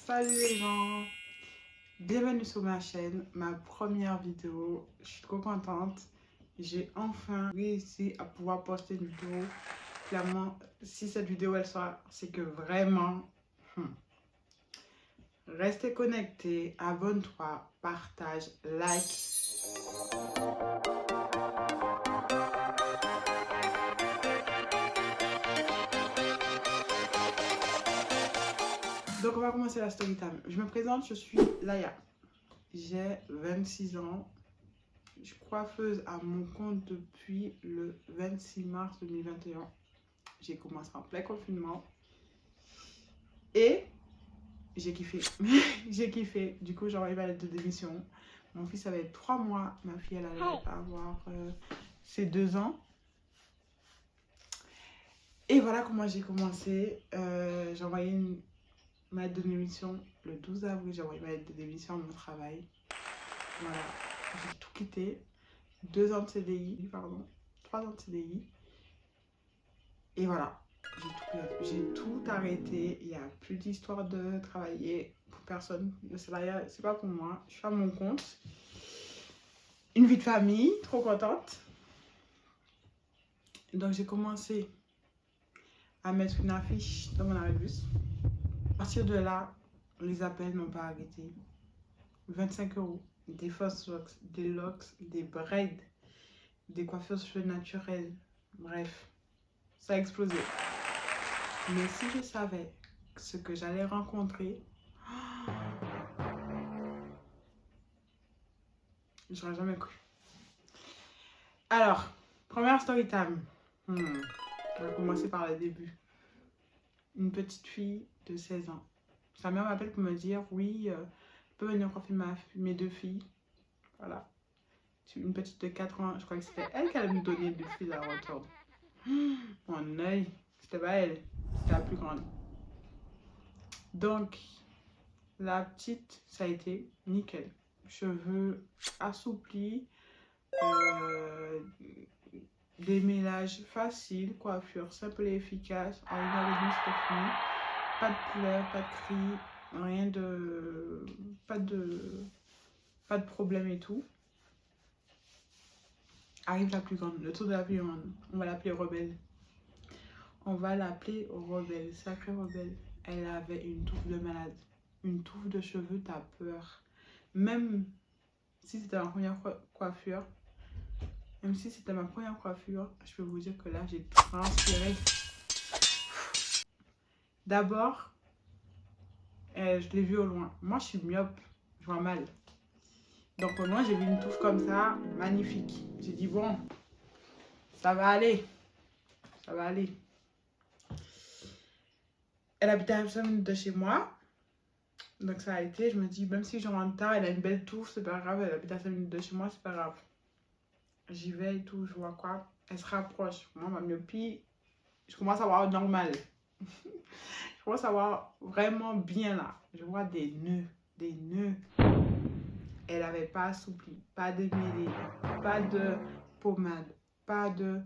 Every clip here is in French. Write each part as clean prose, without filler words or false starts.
Salut les gens, bienvenue sur ma chaîne, ma première vidéo. Je suis trop contente. J'ai enfin réussi à pouvoir poster une vidéo. Clairement, si cette vidéo elle sort, c'est que vraiment, restez connectés, abonne-toi, partage, like. Donc on va commencer la story time. Je me présente, je suis Laya. J'ai 26 ans. Je suis coiffeuse à mon compte depuis le 26 mars 2021. J'ai commencé en plein confinement. Et j'ai kiffé. J'ai kiffé. Du coup, j'ai envoyé ma lettre de démission. Mon fils avait 3 mois. Ma fille, elle allait avoir ses 2 ans. Et voilà comment j'ai commencé. J'ai envoyé ma lettre de démission le 12 avril. J'ai envoyé ma lettre de démission à mon travail. Voilà. J'ai tout quitté. 2 ans de CDI, pardon. 3 ans de CDI. Et voilà. J'ai tout arrêté. Il n'y a plus d'histoire de travailler pour personne. Le salariat, c'est pas pour moi. Je suis à mon compte. Une vie de famille, trop contente. Donc j'ai commencé à mettre une affiche dans mon arrêt de bus. À partir de là, les appels n'ont pas arrêté. 25 €. Des fausses locks, des locks, des braids, des coiffures cheveux naturels. Bref, ça a explosé. Mais si je savais ce que j'allais rencontrer, j'aurais jamais cru. Alors, première story time. On va commencer par le début. Une petite fille de 16 ans. Sa mère m'appelle pour me dire, oui, tu peux venir coiffer mes 2 filles. Voilà. Une petite de 4 ans. Je crois que c'était elle qui allait me donner des fils à retour. Mon œil. C'était pas elle. C'était la plus grande. Donc, la petite, ça a été nickel. Cheveux assouplis. Démêlage facile, coiffure simple et efficace, en 1h30 c'était fini. Pas de pleurs, pas de cris, rien de... Pas de problème et tout. Arrive la plus grande, le tour de la plus grande. On va l'appeler Rebelle. On va l'appeler Rebelle, sacrée Rebelle. Elle avait une touffe de malade. Une touffe de cheveux, t'as peur. Même si c'était ma première coiffure, je peux vous dire que là, j'ai transpiré. D'abord, je l'ai vue au loin. Moi, je suis myope, je vois mal. Donc, au loin, j'ai vu une touffe comme ça, magnifique. J'ai dit, bon, ça va aller. Ça va aller. Elle habitait à 5 minutes de chez moi. Donc, ça a été, je me dis, même si je rentre tard, elle a une belle touffe, c'est pas grave. Elle habite à 5 minutes de chez moi, c'est pas grave. J'y vais et tout, je vois quoi. Elle se rapproche. Moi, ma myopie, je commence à voir normal. Je commence à voir vraiment bien là. Je vois des nœuds. Des nœuds. Elle n'avait pas assoupli, pas de démêlé, pas de pommade, pas de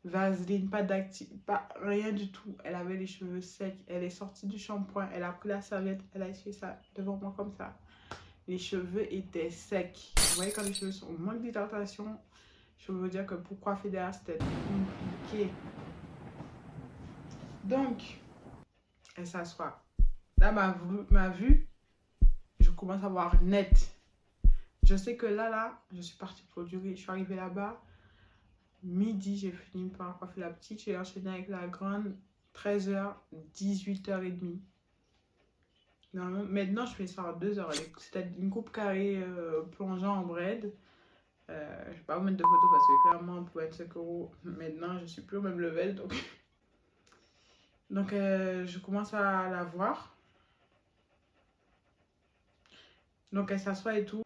vaseline, pas d'actif, pas rien du tout. Elle avait les cheveux secs. Elle est sortie du shampoing. Elle a pris la serviette. Elle a essuyé ça devant moi comme ça. Les cheveux étaient secs. Vous voyez quand les cheveux sont au manque d'hydratation, je peux vous dire que pour coiffer derrière, c'était compliqué. Donc, elle s'assoit. Là, ma vue, je commence à voir net. Je sais que là, je suis partie pour durer. Je suis arrivée là-bas. Midi, j'ai fini par coiffer la petite. J'ai enchaîné avec la grande. 13h, 18h30. Maintenant, je fais ça en 2 heures. C'était une coupe carrée plongeant en braid. Je ne vais pas vous mettre de photos parce que clairement, pour 25 €, maintenant, je ne suis plus au même level. Donc je commence à la voir. Donc, elle s'assoit et tout.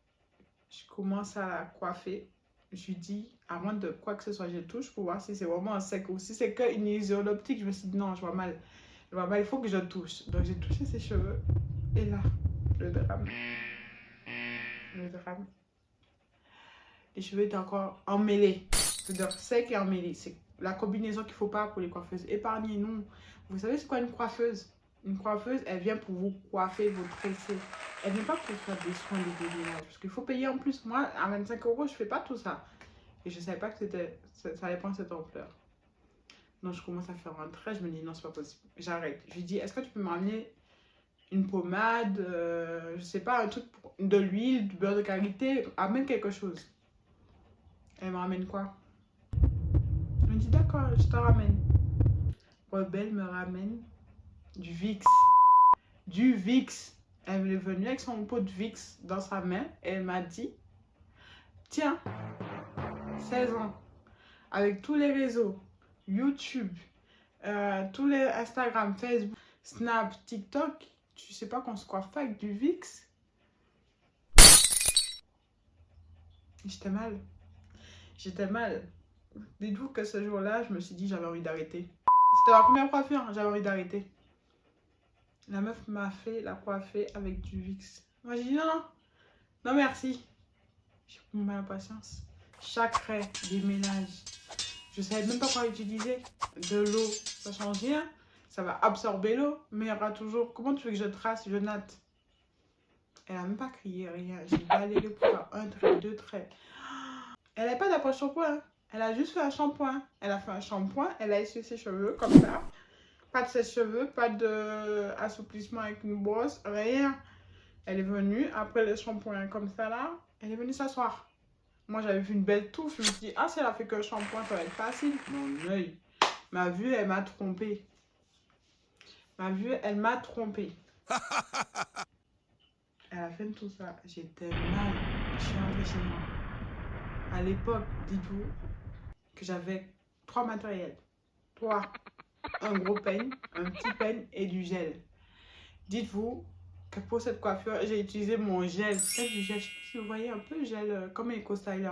Je commence à la coiffer. Je lui dis, à moins de quoi que ce soit, je touche pour voir si c'est vraiment un sec ou si c'est qu'une illusion d'optique. Je me suis dit, non, je vois mal. Je vois mal, il faut que je touche. Donc, j'ai touché ses cheveux. Et là, le drame. Le drame. Les cheveux étaient encore emmêlés. C'est-à-dire sec et emmêlé. C'est la combinaison qu'il ne faut pas pour les coiffeuses. Épargnez-nous. Vous savez c'est quoi une coiffeuse? Une coiffeuse, elle vient pour vous coiffer, vous tresser. Elle vient pas pour faire des soins de déménage. Parce qu'il faut payer en plus. Moi, à 25 €, je fais pas tout ça. Et je savais pas que ça allait prendre cette ampleur. Donc, je commence à faire un trait. Je me dis, non, c'est pas possible. J'arrête. Je lui dis, est-ce que tu peux me ramener une pommade, je sais pas, un truc, de l'huile, du beurre de qualité, amène quelque chose. Elle me ramène quoi? Je me dis, d'accord, je te ramène. Rebelle me ramène du Vicks. Du Vicks. Elle est venue avec son pot de Vicks dans sa main et elle m'a dit, tiens, 16 ans, avec tous les réseaux, YouTube, tous les Instagram, Facebook, Snap, TikTok, tu sais pas qu'on se coiffe pas avec du Vicks? J'étais mal. J'étais mal. Dites-vous que ce jour-là, je me suis dit j'avais envie d'arrêter. C'était ma première coiffure, hein, j'avais envie d'arrêter. La meuf m'a fait la coiffer avec du Vicks. Moi j'ai dit non, non, non merci. J'ai pris ma patience. Chaque raie, des ménages. Je savais même pas quoi utiliser. De l'eau, ça change rien. Ça va absorber l'eau, mais il y aura toujours. Comment tu veux que je trace, je natte? Elle a même pas crié, rien. J'ai balayé pour faire un trait, deux traits. Elle n'avait pas d'approche shampoing. Hein. Elle a juste fait un shampoing. Elle a fait un shampoing, elle a essuyé ses cheveux comme ça. Pas de sèche-cheveux, pas d'assouplissement avec une brosse, rien. Elle est venue, après le shampoing comme ça là, elle est venue s'asseoir. Moi j'avais vu une belle touffe, je me suis dit, ah si elle a fait que le shampoing, ça va être facile. Mon œil. Ma vue, elle m'a trompée. Ma vue, elle m'a trompée. À la fin de tout ça, j'étais mal. Je suis rentrée chez moi. À l'époque, dites-vous que j'avais 3 matériels. 3. Un gros peigne, un petit peigne et du gel. Dites-vous que pour cette coiffure, j'ai utilisé mon gel. C'est du gel, je sais pas si vous voyez, un peu gel comme Eco Styler.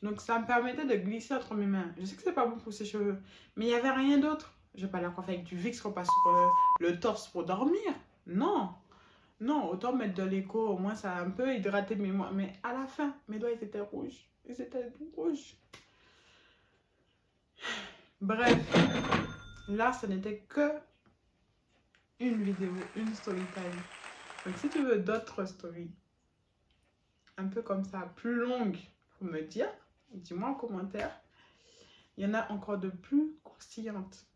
Donc ça me permettait de glisser entre mes mains. Je sais que c'est pas bon pour ses cheveux, mais il n'y avait rien d'autre. Je vais pas la coiffer avec du Vicks qu'on passe sur le torse pour dormir. Non, non, autant mettre de l'éco, au moins ça a un peu hydraté mes mains. Mais à la fin, mes doigts ils étaient rouges. Ils étaient rouges. Bref, là, ce n'était que une vidéo, une story time. Donc, si tu veux d'autres stories, un peu comme ça, plus longues, pour me dire, dis-moi en commentaire. Il y en a encore de plus croustillantes.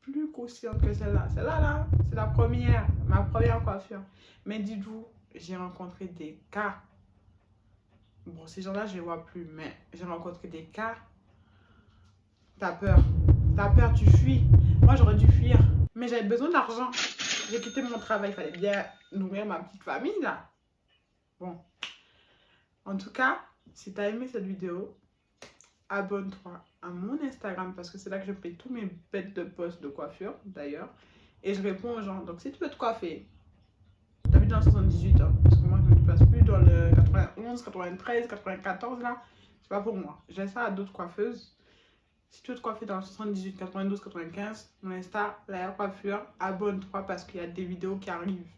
Plus croustillantes que celle-là. Celle-là, là, c'est la première, ma première coiffure. Mais dites-vous, j'ai rencontré des cas. Bon, ces gens-là, je ne les vois plus, mais j'ai rencontré des cas. T'as peur. T'as peur, tu fuis. Moi, j'aurais dû fuir. Mais j'avais besoin d'argent. J'ai quitté mon travail. Il fallait bien nourrir ma petite famille, là. Bon. En tout cas, si tu as aimé cette vidéo, abonne-toi à mon Instagram parce que c'est là que je fais tous mes bêtes de posts de coiffure, d'ailleurs. Et je réponds aux gens. Donc, si tu veux te coiffer, tu habites dans le 78, hein, parce que moi, je ne me passe plus dans le 91, 93, 94, là. C'est pas pour moi. J'ai ça à d'autres coiffeuses. Si tu veux te coiffer dans le 78, 92, 95, mon Insta, la coiffure, abonne-toi parce qu'il y a des vidéos qui arrivent.